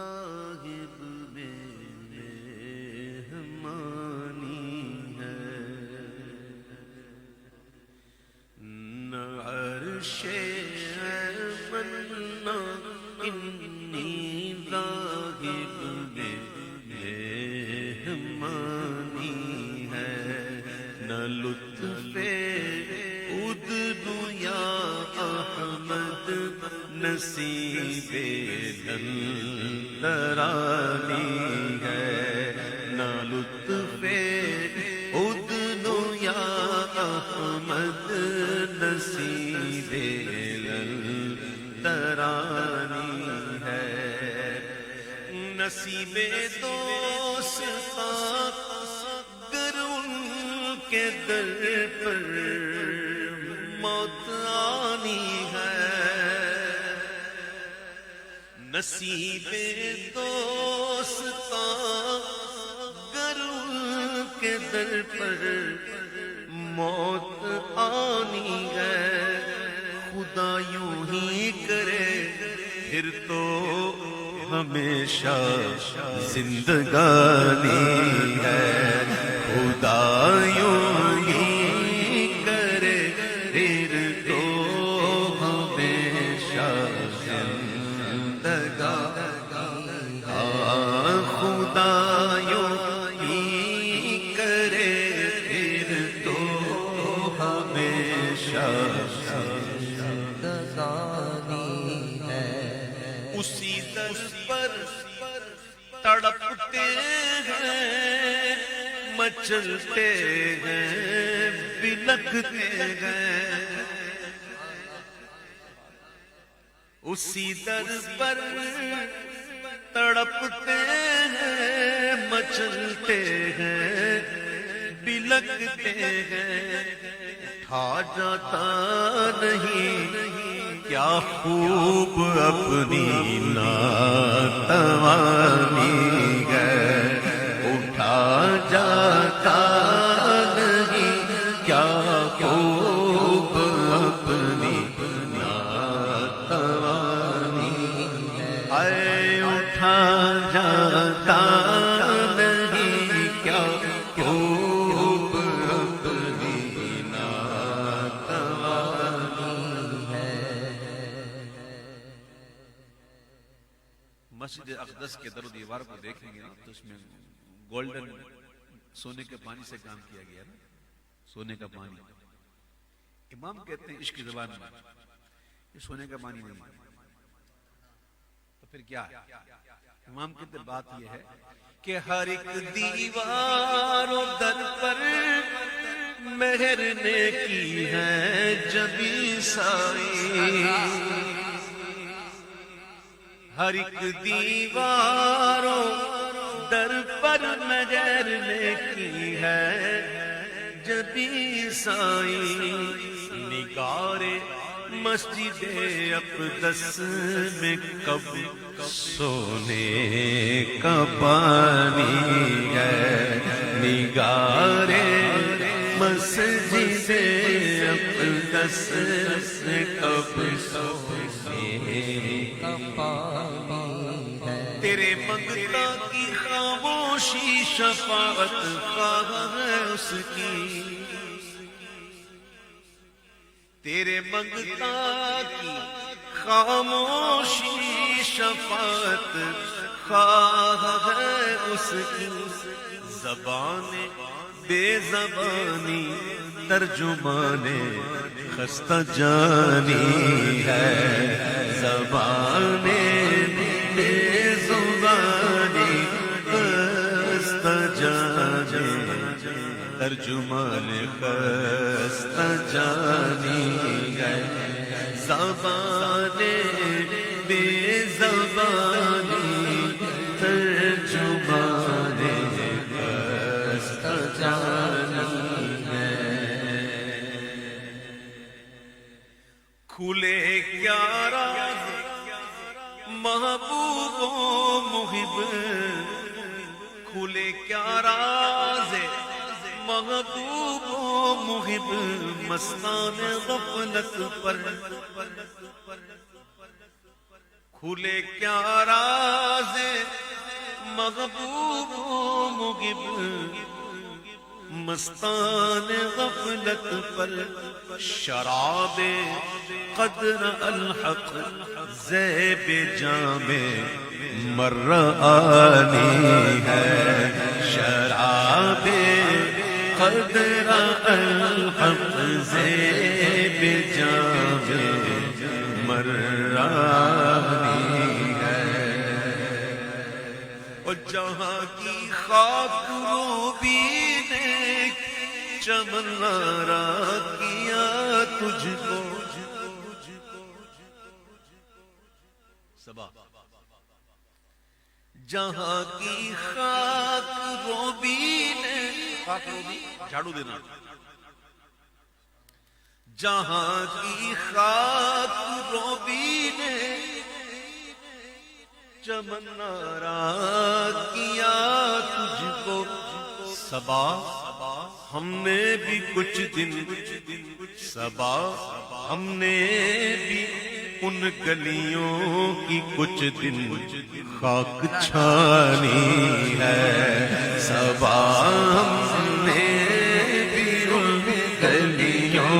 راغب میں مہمانی ہے، نہ عرش ایمن نہ انی راغب میں مہمانی ہے، نہ لطف ادنو یا احمد نصیب دلدرانی ہے، نہ لطف ادنو یا احمد نصیب دلدرانی ہے، نصیب دوست گر ان کے در پر موت آنی ہے، نصیب دوستاں گر ان کے در پر موت آنی ہے، خدا یوں ہی کرے پھر تو ہمیشہ زندگانی ہے، خدا یوں ہی کرے پھر تو ہمیشہ زندگانی ہے، خدا یوں ہی کرے پھر تو ہمیشہ زندگانی ہے، اسی در پر تڑپتے ہیں مچلتے ہیں بلکتے ہیں، اسی در پر تڑپتے ہیں مچلتے ہیں بلکتے ہیں، اٹھا جاتا نہیں کیا خوب اپنی ناتوانی ہے، اٹھا جاتا نہیں کیا خوب اپنی ناتوانی ہے، اٹھا جاتا نہیں کیا خوب اپنی ناتوانی ہے۔ مسجد اقدس کے در و دیوار کو دیکھیں گے تو اس میں گولڈن سونے کے پانی سے کام کیا گیا نا، سونے کا پانی۔ امام کہتے ہیں عشق کی زبان میں یہ سونے کا پانی نہیں ہے تو پھر کیا ہے؟ امام کہتے ہیں بات یہ ہے کہ ہر ایک دیوار و در پر مہر نے کی ہے جبی سائی، ہر ایک دیوار و در پر مہر نے کی ہے جبی سائی، نگار مسجد اقدس میں کب سونے کا پانی ہے، نگار مسجد اقدس میں کب سونے کا پانی ہے، تیرے منگتا کی خاموشی شفاعت خواہ ہے اس کی، تیرے منگتا کی خاموشی شفاعت خواہ ہے اس کی، زبان بے زبانی ترجمان خستہ جانی ہے، زبان بے زبانی خستہ جانی ترجمان خستہ جانی ہے، زبان بے زبانی ترجمان خستہ جانی ہے، کھلے کیا راز محبوب و محب، کھلے کیا راز محبوب و محب، مستان غفلت پر کھلے کیا راز مغبوب و مغب مستان غفلت پر شراب قدر الحق زیب جام مرآنی ہے شراب قدر الحق زیب جام مرآنی ہے اور جہاں کی خاک روبی نے چمن نارا کیا تجھ کو صبا جہاں کی خاک روبی نے خاک روبی جھاڑو دینا جہاں کی خاک روبی نے چمن نارا کیا تجھ کو صبا ہم نے بھی کچھ دن صبا ہم نے بھی ان گلیوں کی کچھ دن خاک چھانی ہے صبا ہم نے بھی ان گلیوں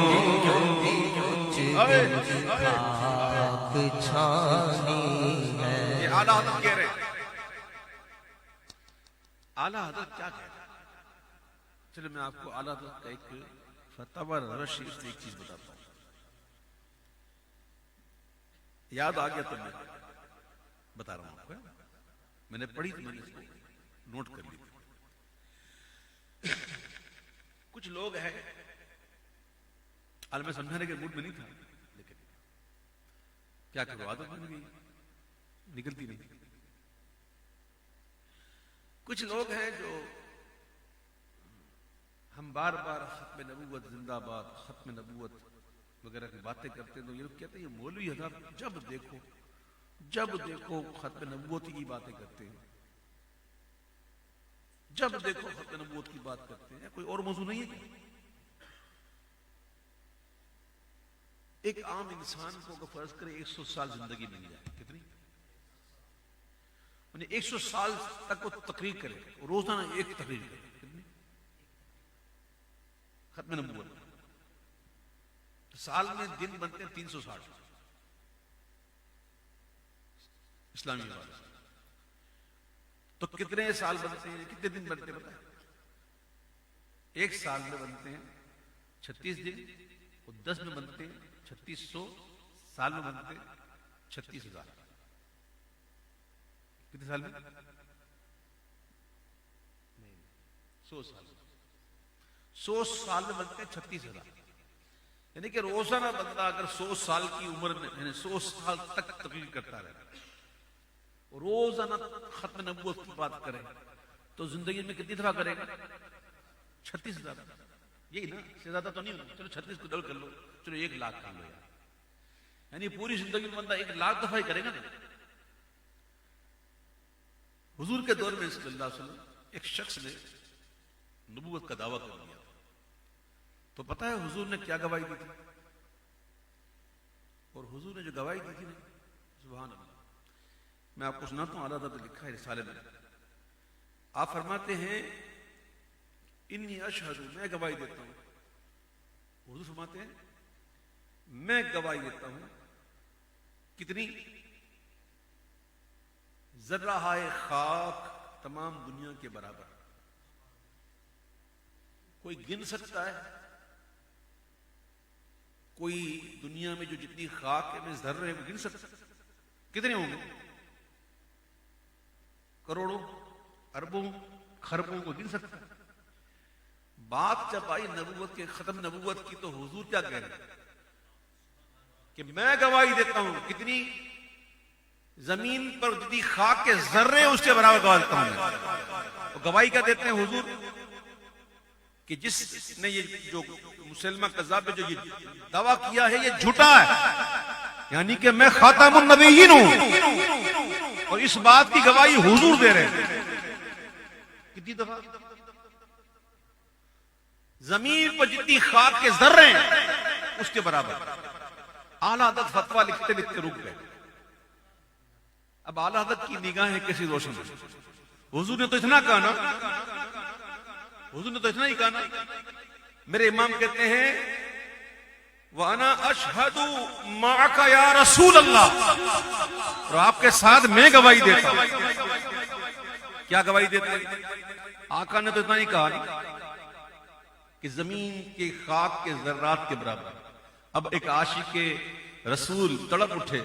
کی کچھ دن خاک چھانی ہے. یہ اعلیٰ حضرت کہہ رہے اعلیٰ حضرت کیا کہہ رہے؟ چلے میں آپ کو اعلیٰ حضرت کا ایک فتاوی رشید سے ایک چیز بتاتا ہوں. یاد آ گیا تو میں بتا رہا ہوں آپ کو. میں نے پڑھی تو میں نے اس کو نوٹ کر لی. کچھ لوگ ہیں میں سمجھانے کے موڈ میں نہیں تھا لیکن کیا کرو عادت بن گئی نکلتی نہیں. کچھ لوگ ہیں جو ہم بار بار ختم نبوت زندہ باد ختم نبوت وغیرہ کی باتیں کرتے ہیں تو یہ لوگ کہتے ہیں یہ مولوی حضرات جب دیکھو ختم نبوت کی باتیں کرتے ہیں جب دیکھو ختم نبوت کی بات کرتے ہیں. کوئی اور موضوع نہیں ہے کیا؟ ایک عام انسان کو اگر فرض کرے 100 سال زندگی مل جائے کتنی 100 سال تک وہ تقریر کرے روزانہ ایک تقریر کرے ختم نبوت سال میں دن بنتے ہیں 360 اسلامی لحاظ سے. تو کتنے سال بنتے ہیں کتنے دن بنتے ہیں بتائیں؟ ایک سال میں بنتے ہیں 36 دن اور 10 میں بنتے ہیں 3600 سال میں بنتے ہیں 36,000. کتنے سال میں 100 سال 100 سال میں بنتے ہیں 36,000. یعنی کہ روزانہ بندہ اگر 100 سال کی عمر میں یعنی 100 سال تک تقریر کرتا رہے روزانہ ختم نبوت کی بات کرے تو زندگی میں کتنی دفعہ کرے گا 36,000. یہی نا سے زیادہ تو نہیں ہونا. چلو 36 کو ڈبل کر لو چلو 1 لاکھ کر لو یار. یعنی پوری زندگی میں بندہ 1 لاکھ دفعہ ہی کرے گا نا. حضور کے دور میں صلی اللہ علیہ وسلم ایک شخص نے نبوت کا دعویٰ کر دیا تو پتہ ہے حضور نے کیا گواہی دی تھی؟ اور حضور نے جو گواہی دی تھی نا سبحان اللہ میں آپ کو سناتا ہوں. اعلیٰ حضرت لکھا ہے رسالے میں آپ فرماتے ہیں انی اشہد میں گواہی دیتا ہوں. حضور فرماتے ہیں میں گواہی دیتا ہوں کتنی ذرہ خاک تمام دنیا کے برابر. کوئی گن سکتا ہے کوئی دنیا میں جو جتنی خاک میں ذرے ہیں وہ گن سکتا ہے؟ کتنے ہوں گے؟ کروڑوں اربوں خربوں کو گن سکتا ہے؟ بات جب آئی نبوت کے ختم نبوت کی تو حضور کیا کہہ رہے ہیں کہ میں گواہی دیتا ہوں کتنی زمین پر جتنی خاک کے ذرے اس کے برابر گواہی دیتا ہوں. گواہی کیا دیتے ہیں حضور کہ جس نے یہ جو مسلمہ کذاب جو یہ دعویٰ کیا ہے یہ جھوٹا ہے یعنی کہ میں خاتم النبیین ہوں اور اس بات کی گواہی حضور دے رہے ہیں. کتنی دفعہ زمین پر جتنی خاک کے ذرے ہیں اس کے برابر. اعلیٰ حضرت فتویٰ لکھتے لکھتے رک گئے. اب اعلیٰ حضرت کی نگاہیں کیسی روشن ہے. حضور نے تو اتنا کہا نا، حضور نے تو اتنا ہی کہا نا. میرے امام کہتے ہیں وَأَنَا أَشْهَدُ مَعَكَ يَا رسول اللہ، اور آپ کے ساتھ میں گواہی دیتا ہوں. کیا گواہی دیتے ہیں؟ آقا نے تو اتنا ہی کہا نا کہ زمین کے خاک کے ذرات کے برابر. اب ایک عاشق رسول تڑپ اٹھے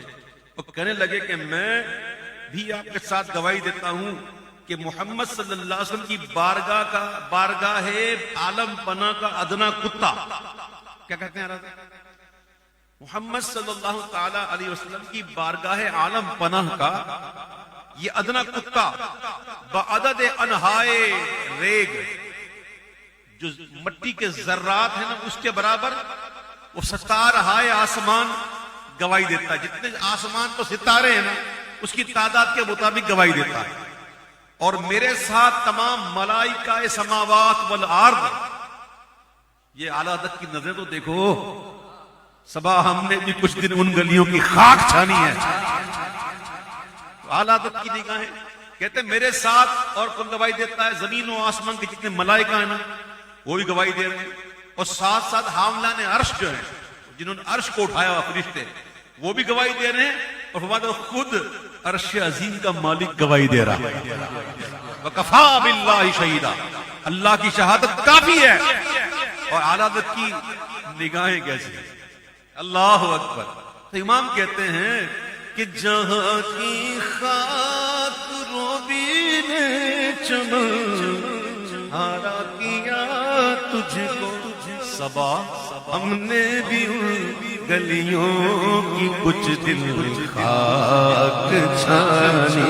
اور کہنے لگے کہ میں بھی آپ کے ساتھ گواہی دیتا ہوں کہ محمد صلی اللہ علیہ وسلم کی بارگاہ عالم پناہ کا ادنا کتا. کیا کہتے ہیں محمد صلی اللہ تعالی علیہ وسلم کی بارگاہ عالم پناہ کا یہ ادنا کتا بعدد انہائے ریگ، جو مٹی کے ذرات ہیں نا اس کے برابر وہ ستارہائے آسمان گواہی دیتا ہے. جتنے آسمان تو ستارے ہیں نا اس کی تعداد کے مطابق گواہی دیتا ہے. اور میرے ساتھ تمام ملائکہ سماوات والارض. یہ اعلیٰ حضرت کی نظریں تو دیکھو، صبا ہم نے بھی کچھ دن ان گلیوں کی خاک چھانی ہے. اعلیٰ حضرت کی نگاہیں کہتے ہیں میرے ساتھ، اور کون گواہی دیتا ہے؟ زمین و آسمان کے جتنے ملائکہ ہیں نا وہ بھی گواہی دے رہے ہیں، اور ساتھ ساتھ حاملان عرش جو ہیں جنہوں نے عرش کو اٹھایا ہوا فرشتے وہ بھی گواہی دے رہے ہیں. اور فرماتے خود عرش عظیم کا مالک گواہی دے رہا ہے. وَكَفَى بِاللَّهِ شَهِيدًا، اللہ کی شہادت کافی ہے. اور اعلیٰ حضرت کی نگاہیں کیسی ہیں؟ اللہ اکبر. تو امام کہتے ہیں کہ جہاں کی خاک روبی نے چمن ہارا کیا تجھ کو صبا، ہم نے بھی ان گلیوں کی کچھ دل خاک چھانی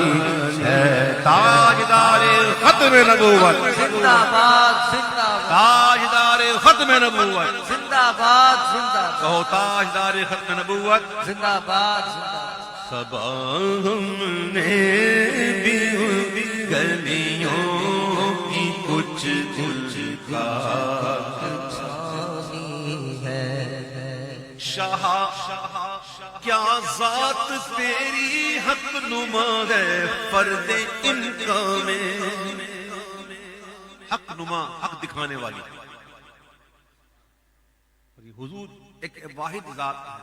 ہے. تاجدار ختم نبوت زندہ باد، زندہ باد، تاجدار ختم نبوت زندہ باد، زندہ باد، کہو تاجدار ختم نبوت زندہ باد، زندہ باد. صبا ہم نے بھی گلیوں کی کچھ دل خاک چھانی ہے. شاہ کیا ذات تیری حق نما ہے، فرد انکا میں حق نما، حق دکھانے والی. حضور ایک واحد ذات ہے.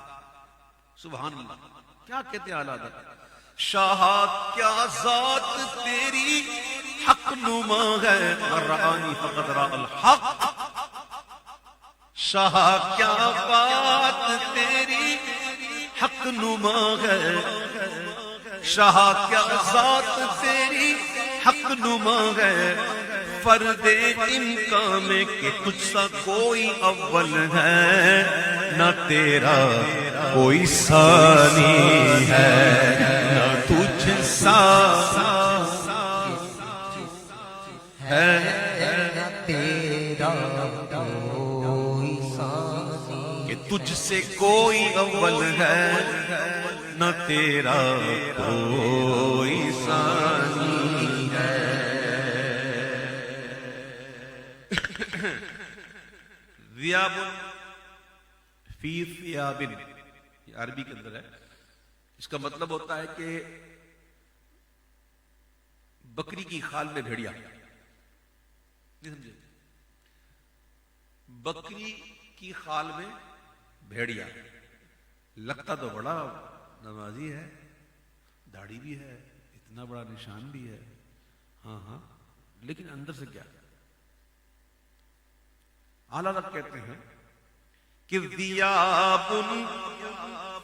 سبحان اللہ. کیا کہتے ہیں اعلیٰ حضرت؟ شاہ کیا ذات تیری حق نما ہے، رآنی فقد رأى الحق. شاہ کیا بات تیری حق نما ہے، شاہ کیا ذات تیری حق نما ہے، فرد انکا میں کہ تجھ سا کوئی اول ہے، نہ تیرا کوئی ثانی ہے، نہ تجھ سا ہے، نہ تیرا کوئی ثانی، کہ تجھ سے کوئی اول ہے، نہ تیرا کوئی ثانی ہے. ذیاب فی ثیاب، یہ عربی کے اندر ہے. اس کا مطلب ہوتا ہے کہ بکری کی خال میں بھیڑیا. نہیں سمجھے؟ بکری کی خال میں بھیڑیا. لگتا تو بڑا نمازی ہے، داڑھی بھی ہے، اتنا بڑا نشان بھی ہے، ہاں ہاں، لیکن اندر سے کیا؟ اعلیٰ حضرت کہتے ہیں کہ ذیاب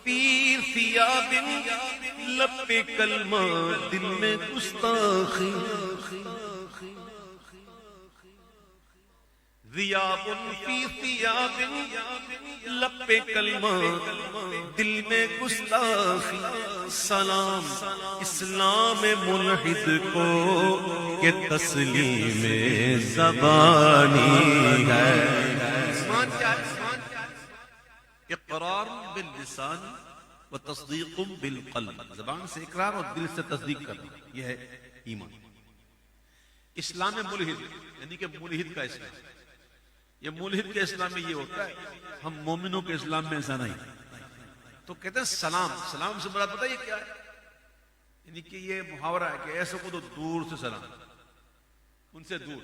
فی ثیاب، لب پہ کلمہ دل میں گستاخی. ذیاب فی ثیاب، لب پہ کلمہ دل میں گستاخی. سلام اسلام ملحد کو کہ تسلیم زبانی ہے. اقرار باللسان و تصدیق بالقلب، زبان سے اقرار اور دل سے تصدیق کرنا، یہ ہے ایمان. اسلام ملحد یعنی کہ ملحد کا اسلام. یہ ملحد کے اسلام میں یہ ہوتا ہے، ہم مومنوں کے اسلام میں ایسا نہیں. تو کہتے ہیں سلام، سلام سے مراد پتہ یہ کیا ہے؟ یعنی کہ یہ محاورہ ہے کہ ایسے کو تو دور سے سلام. ان سے دور.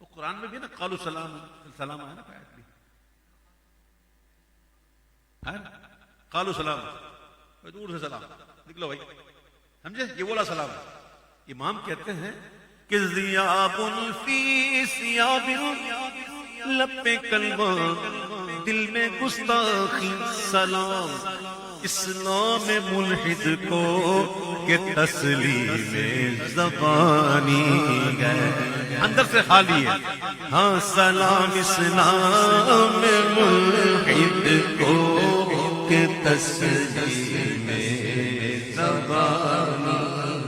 تو قرآن میں بھی نا قالوا سلام سلام ہے نا آیت بھی ہے نا قالوا سلام دور سے سلام نکلو بھائی سمجھے یہ بولا سلام. امام کہتے ہیں کہ ضیاب فی سیاب لب پہ کلمہ دل میں گستاخی سلام اسلام ملحد کو کہ تسلیم زبانی ہے اندر سے خالی ہے. ہاں سلام اسلام ملحد کو کہ تسلیم زبانی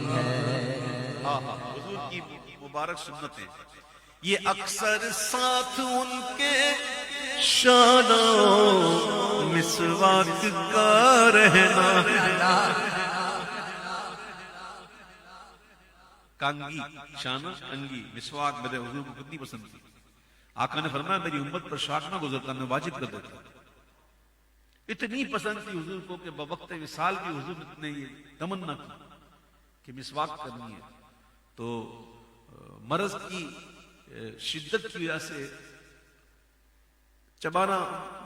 ہے. حضور کی مبارک سنتیں یہ اکثر ساتھ ان کے شانہ مسواک کا رہنا. کانگی شانہ انگی مسواک میرے حضور کو کتنی پسند تھی. آقا نے فرمایا میری امت پر شاک نہ گزرتا میں واجب کر دیتا. اتنی پسند تھی حضور کو کہ بوقت وصال بھی حضور نے یہ تمنا کی کہ مسواک کرنی ہے. تو مرض کی شدت کی وجہ سے چبانا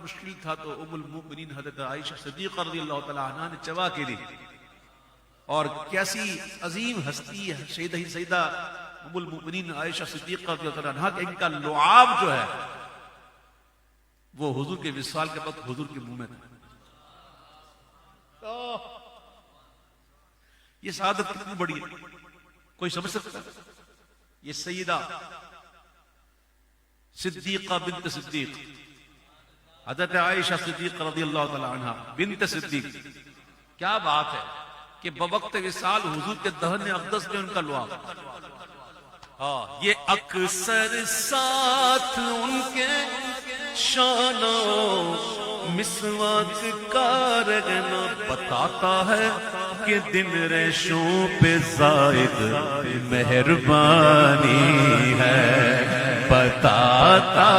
مشکل تھا تو ام المؤمنین حضرت عائشہ صدیقہ رضی اللہ تعالی عنہا نے چبا کے لی. اور کیسی عظیم ہستی ہے سیدہ ام المؤمنین عائشہ صدیقہ رضی اللہ تعالی عنہا کہ ان کا لعاب جو ہے وہ حضور کے وصال کے وقت حضور کے منہ میں تھا. یہ سعادت کتنی بڑی ہے کوئی سمجھ سکتا ہے. یہ سیدہ صدیقہ بنت صدیق حضرت عائشہ صدیقہ رضی اللہ تعالی عنہا بنت صدیق کیا بات ہے کہ بوقت وصال حضور کے دہن اقدس میں ان کا لعاب. ہاں یہ اکثر ساتھ ان کے شانوں مسواک کا رہنا بتاتا ہے کہ دن ریشوں پہ زائد مہربانی ہے. بتاتا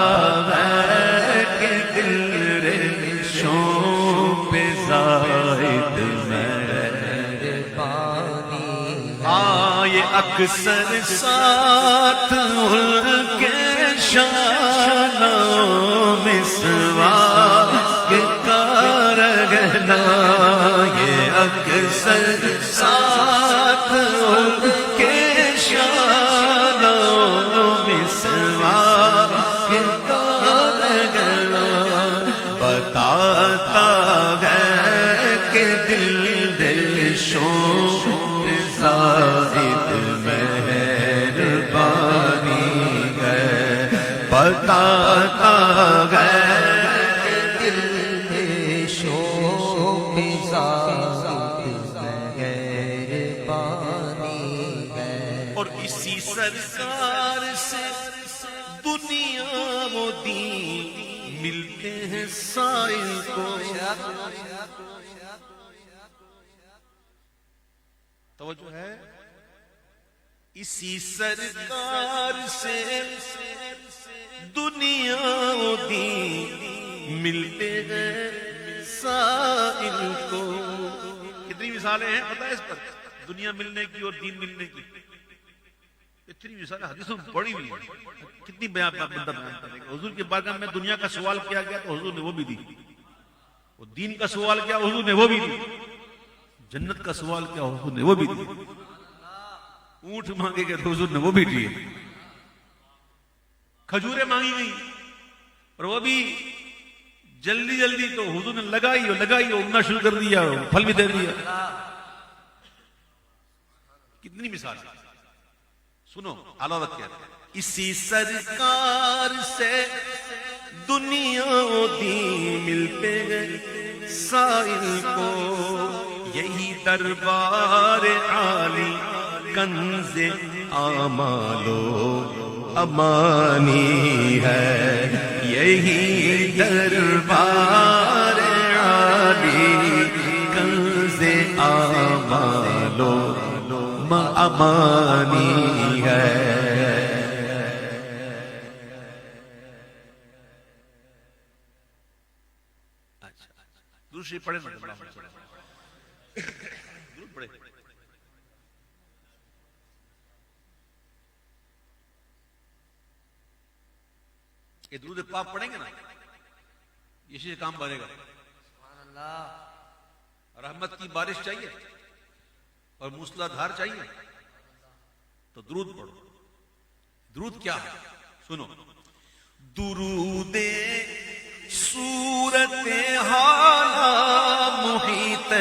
ہے کہ دل ریشوں پہ زائد یہ اکثر ساتھ ان کے شانوں مسواک کا رہنا. یہ اکثر ساتھ ان کے شانوں مسواک کا رہنا بتاتا ہے کہ دل شوں زائد مہربانی ہے. بتاتا ہے کہ دل شوق زائد مہربانی ہے. اور اسی سرکار سے دنیا و دین ملتے ہیں سائل کو. توجہ ہے اسی سرکار سے دنیا و دین ملتے ہیں سائل کو. کتنی مثالیں ہیں پتہ ہے اس پر دنیا ملنے کی اور دین ملنے کی. اتنی مثالیں حدیثوں میں پڑھی ہوئی ہیں. کتنی بندہ بیان کرے گا. حضور کی بارگاہ میں دنیا کا سوال کیا گیا تو حضور نے وہ بھی دی. وہ دین کا سوال کیا حضور نے وہ بھی دی. جنت کا سوال کیا حضور نے وہ بھی دی. اونٹ مانگے گئے تو حضور نے وہ بھی دیے. کھجوریں مانگی گئی اور وہ بھی جلدی جلدی تو حضور نے لگائی اگنا شروع کر دیا پھل بھی دے دیا. کتنی مثال سنو علاوت کیا اسی سرکار سے دنیا و دین ملتے گئے سائل کو. یہی دربار عالی کنز آمال و امانی ہے. یہی دربار عالی کنز آمال و امانی ہے. دوسری پڑھے پڑھے یہ درود پاک پڑھیں گے نا اسی سے کام بنے گا. رحمت کی بارش چاہیے اور موسلا دھار چاہیے تو درود پڑھو. درود کیا ہے سنو. درود صورت حال محیط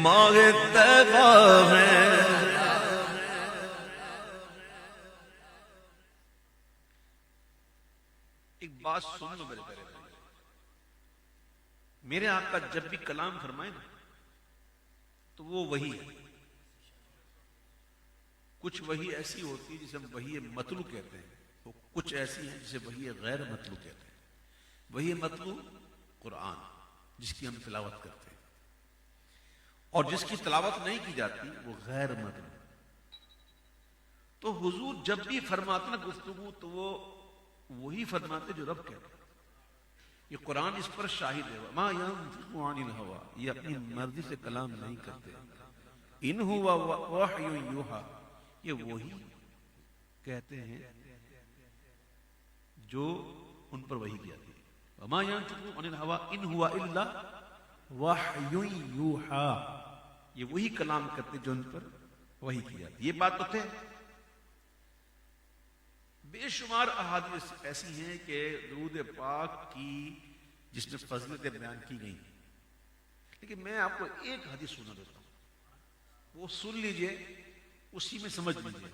ماہ طیبہ ہے. ایک بات سن لو میرے پیارے بھائی، میرے آقا جب بھی کلام فرمائے نا تو وہ وحی ہے. کچھ وحی ایسی ہوتی ہے جسے ہم وحی مطلوع کہتے ہیں، وہ کچھ ایسی ہیں جسے وحی غیر مطلوع کہتے ہیں. وحی مطلوع قرآن جس کی ہم تلاوت کرتے ہیں، اور جس کی تلاوت نہیں کی جاتی وہ غیر مطلوع. تو حضور جب بھی فرماتے نا گفتگو تو وہ وہی فرماتے جو رب کہتے. یہ قرآن اس پر شاہد ہے. ما ينطق عن الهوى، یہ اپنی مرضی سے کلام نہیں کرتے. ان هو وحی یوحی، یہ وہی کہتے ہیں جو ان پر وحی کی جاتی ہے. وما ينطق عن الهوى ان هو الا وحی یوحی، یہ وہی کلام کرتے جو ان پر وحی کی جاتی. یہ بات تو تھے. بے شمار احادیث ایسی ہیں کہ درود پاک کی جس میں فضیلتیں بیان کی گئی، لیکن میں آپ کو ایک حدیث سنا دیتا ہوں، وہ سن لیجئے، اسی میں سمجھ لیجئے.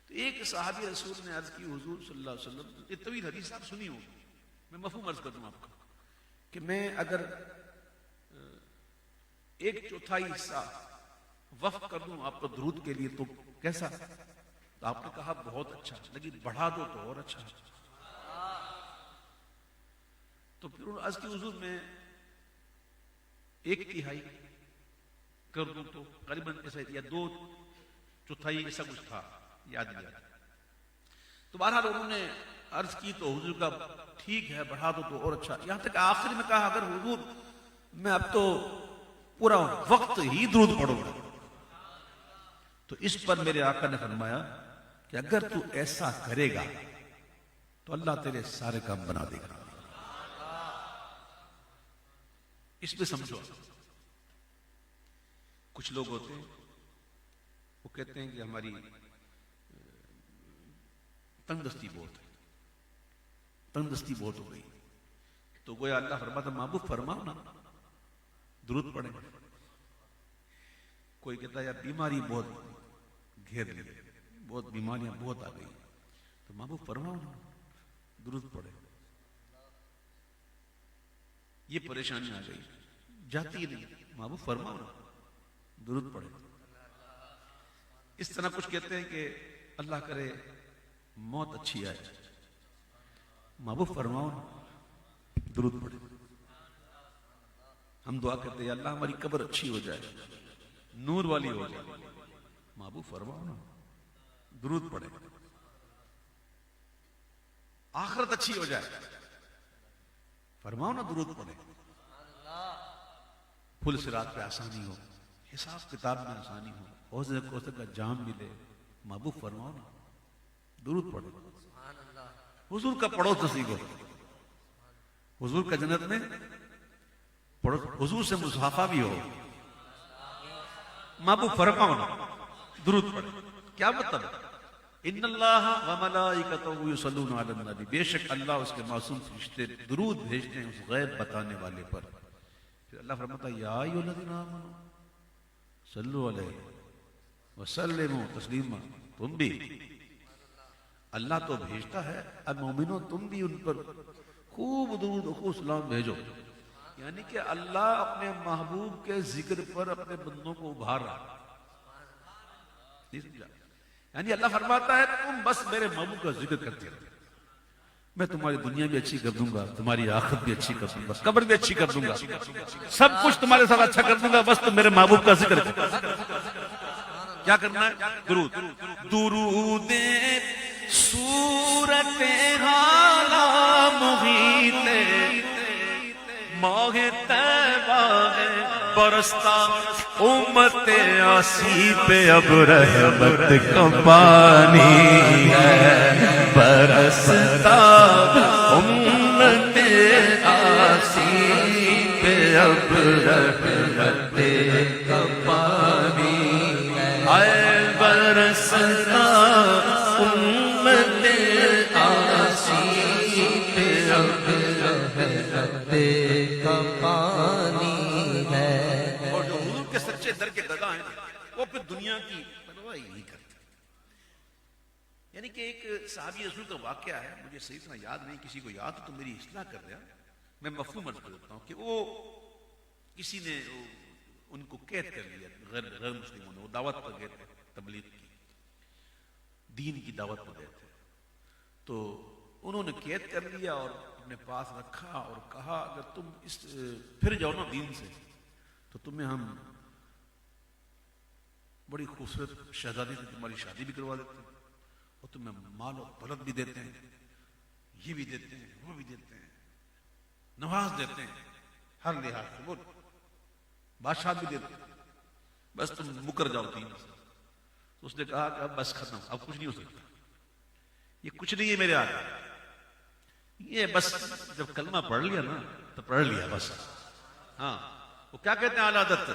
تو ایک صحابی رسول نے عرض کی حضور صلی اللہ علیہ وسلم، یہ طویل حدیث آپ سنی ہوگی، میں مفہوم عرض کر دوں آپ کو، کہ میں اگر 1/4 حصہ وقف کر دوں آپ کو درود کے لیے تو کیسا؟ تو آپ نے کہا بہت اچھا، لیکن بڑھا دو تو اور اچھا. تو پھر انہوں نے عرض کی حضور میں 1/3 کر دوں تو قریباً ایسا، یا 2/4 ایسا کچھ تھا، یاد نہیں آتا. تو بہرحال انہوں نے عرض کی تو حضور کا ٹھیک ہے بڑھا دو تو اور اچھا. یہاں تک آخر میں کہا اگر حضور میں اب تو پورا وقت ہی درود پڑھوں گا. تو اس پر میرے آقا نے فرمایا کہ اگر تو ایسا کرے گا تو اللہ تیرے سارے کام بنا دے گا. اس میں سمجھو، کچھ لوگ ہوتے ہیں وہ کہتے ہیں کہ ہماری تنگ دستی بہت ہے، تنگ دستی بہت ہو گئی. تو گویا اللہ فرماتا محبوب فرماؤ نا درود پڑھیں. کوئی کہتا ہے یار بیماری بہت گھیر لی، بہت بیماریاں بہت آ گئی، تو محبوب فرماؤ نا درود پڑھے. یہ پریشانی آ گئی جاتی نہیں، محبوب فرماؤ نا درود پڑھے. اس طرح کچھ کہتے ہیں کہ اللہ کرے موت اچھی آئے، محبوب فرماؤ نا درود پڑھے. ہم دعا کرتے ہیں اللہ ہماری قبر اچھی ہو جائے، نور والی ہو جائے، محبوب فرماؤ نا درود پڑھے. آخرت اچھی ہو جائے، فرماؤ نا درود پڑھے. پھل صراط پہ آسانی ہو، حساب کتاب میں آسانی ہو، حوض کوثر کا جام ملے، محبوب فرماؤ نا درود پڑھے. حضور کا پڑھو تو سیکھو، حضور کا جنت میں پڑھو، حضور سے مصافحہ بھی ہو، محبوب فرماؤ نا درود پڑھے. کیا مطلب؟ ان اللہ وملائکتہ یصلون علی النبی، بے شک اللہ اس کے معصوم فرشتے درود بھیجتے ہیں اس غیب بتانے والے پر. پھر اللہ فرماتا ہے یا ایھا الذین آمنوا صلوا علیہ وسلموا تسلیما. تم بھی اللہ تو بھیجتا ہے، اب مومنوں تم بھی ان پر خوب درود و خوب سلام بھیجو. یعنی کہ اللہ اپنے محبوب کے ذکر پر اپنے بندوں کو ابھار رہا. یعنی اللہ فرماتا ہے تم بس میرے محبوب کا ذکر کرتے رہو، میں تمہاری دنیا بھی اچھی کر دوں گا، تمہاری آخرت بھی اچھی کر دوں گا، قبر بھی اچھی کر دوں گا، سب کچھ تمہارے ساتھ اچھا کر دوں گا، بس تم میرے محبوب کا ذکر کرو. کیا کرنا ہے؟ درود. درود صورت حال محیط ماہ طیبہ میں برستا امت آسی پہ اب رحمت کا پانی ہے. برستا امت آسی پہ اب رحمت کا پانی ہے برستا امت آسی پہ اب رحمت کا پانی ہے. اور جو حضور کے سچے در کے گدا ہیں وہ پھر دنیا کی پرواہ ہی نہیں کرتے. یعنی کہ ایک صحابی رسول کا واقعہ ہے، مجھے صحیح طرح یاد نہیں، کسی کو یاد ہو تو میری اصلاح کر دیا. میں مفہوم عرض کر دیتا ہوں کہ وہ کسی نے ان کو قید کر لیا، غیر مسلموں نے، وہ دعوت پر گئے تھے، تبلیغ کی، دین کی دعوت پر گئے تھے، تو انہوں نے قید کر لیا اور اپنے پاس رکھا اور کہا اگر تم اس پھر جاؤ نا دین سے تو تمہیں ہم بڑی خوبصورت شہزادی سے تمہاری شادی بھی کروا دیتے ہیں اور تمہیں مال و دولت بھی دیتے ہیں، یہ بھی دیتے ہیں، وہ بھی دیتے ہیں، نواز دیتے ہیں، ہر لحاظ سے وہ بادشاہ بھی دیتے ہیں، بس تم مکر جاؤ دین سے. تو اس نے کہا کہ اب بس ختم، اب کچھ نہیں ہو سکتا، یہ کچھ نہیں ہے میرے آگے، یہ بس جب کلمہ پڑھ لیا نا تو پڑھ لیا بس. ہاں وہ کیا کہتے ہیں اعلیٰ حضرت،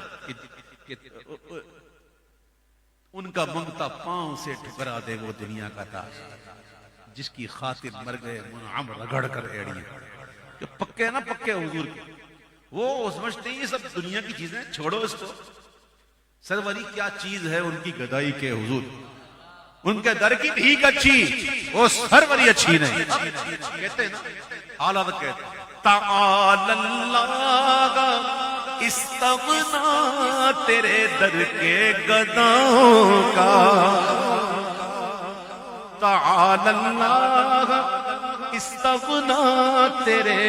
ان کا منگتا پاؤں سے ٹھکرا دے وہ دنیا کا تاج، جس کی خاطر مر گئے منعم رگڑ کر ایڑیاں. جو پکے ہیں نا پکے حضور کے، وہ سمجھتے ہیں یہ سب دنیا کی چیزیں چھوڑو اس کو، سروری کیا چیز ہے ان کی گدائی کے حضور، ان کے در کی بھیک اچھی، وہ سروری اچھی نہیں. کہتے ہیں نا اعلیٰ حضرت کہتے ہیں تعالی اللہ استغنا تیرے در کے گداؤں کا، تعالی اللہ استغنا تیرے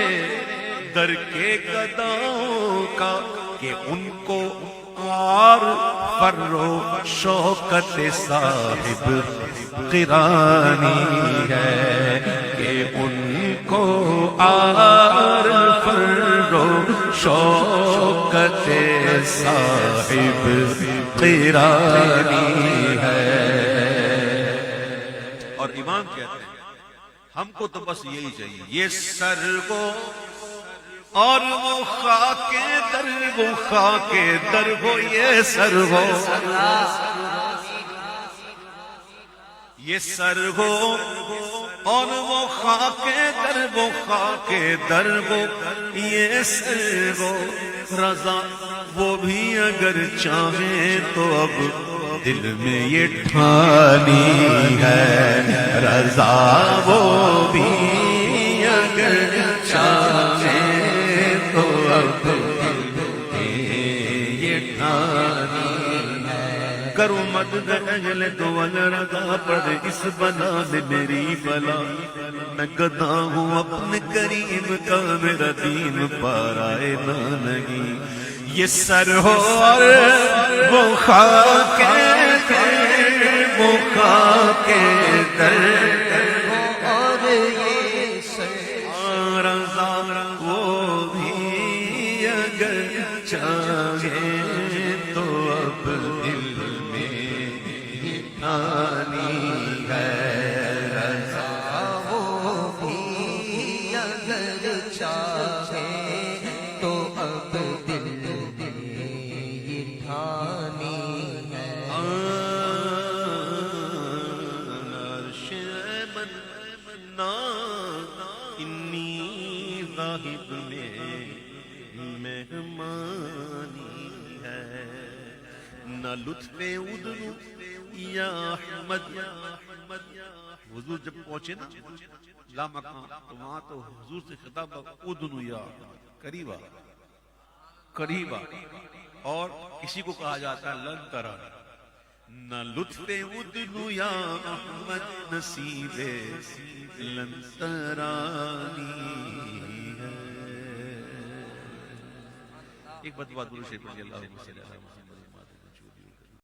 در کے گداؤں کا، کہ ان کو آر فرو شوکت صاحب قرانی ہے، کہ ان کو آر فرو شوکت صاحب قرانی ہے. اور امام کہتے ہیں ہم کو تو بس یہی چاہیے، یہ سر کو اور وہ خاک در، وہ خاک در ہو، یہ سر ہو، یہ سر ہو اور وہ خاک در، وہ خاک در ہو، یہ سر ہو. رضا وہ بھی اگر چاہیں تو اب دل میں یہ ٹھانی ہے، رضا وہ بھی اگر چاہیں تو اب دل میں یہ ٹھانی ہے. کرو مدد اجل دول رضا پڑھ اس بلا میں میری بلا، میں گدا ہوں اپنے کریم کا، میرا دین پارائے نہ نہیں. یہ سر ہو اور وہ خاک در، وہ خاک در، اور یہ سر رضا وہ بھی اگر چاہے تو اب دل میں ٹھانی ہے، رضا وہ بھی اگر چاہے تو اب دل نہ لطف ادنو یا احمد. حضور جب پہنچے نا لامکان تو وہاں تو حضور سے خطاب ادنو یا قریبا، قریبا، اور کسی کو کہا جاتا ہے لن ترا. نہ لطف ادنو یا احمد نصیب لن ترانی ہے. ایک بات درود شریف پڑھیے، اللہم صلی علی محمد.